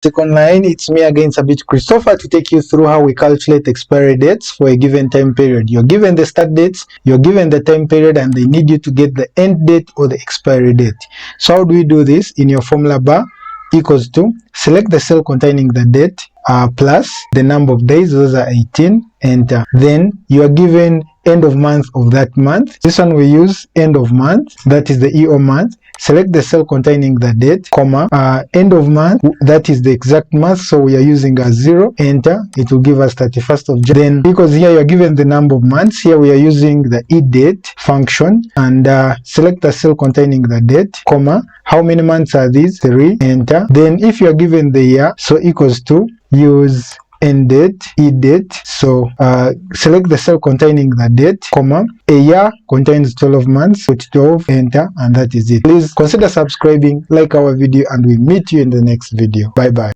Second line, it's me again, Sabit Christopher, to take you through how we calculate expiry dates for a given time period. You're given the start dates, you're given the time period, and they need you to get the end date or the expiry date. So how do we do this? In your formula bar, equals to, select the cell containing the date, plus the number of days, those are 18, enter. Then you are given end of month of that month. This one we use end of month, that is the EO month. Select the cell containing the date, comma, end of month, that is the exact month, so we are using a 0, enter. It will give us 31st of Jan. Then, because here you are given the number of months, here we are using the EDATE function, and select the cell containing the date, comma, how many months are these? 3, enter. Then if you are given the year, so equals to, use end date, EDATE, so select the cell containing the date, comma, a year contains 12 months, put 12, enter, and that is it. Please consider subscribing, like our video, and we meet you in the next video. Bye bye.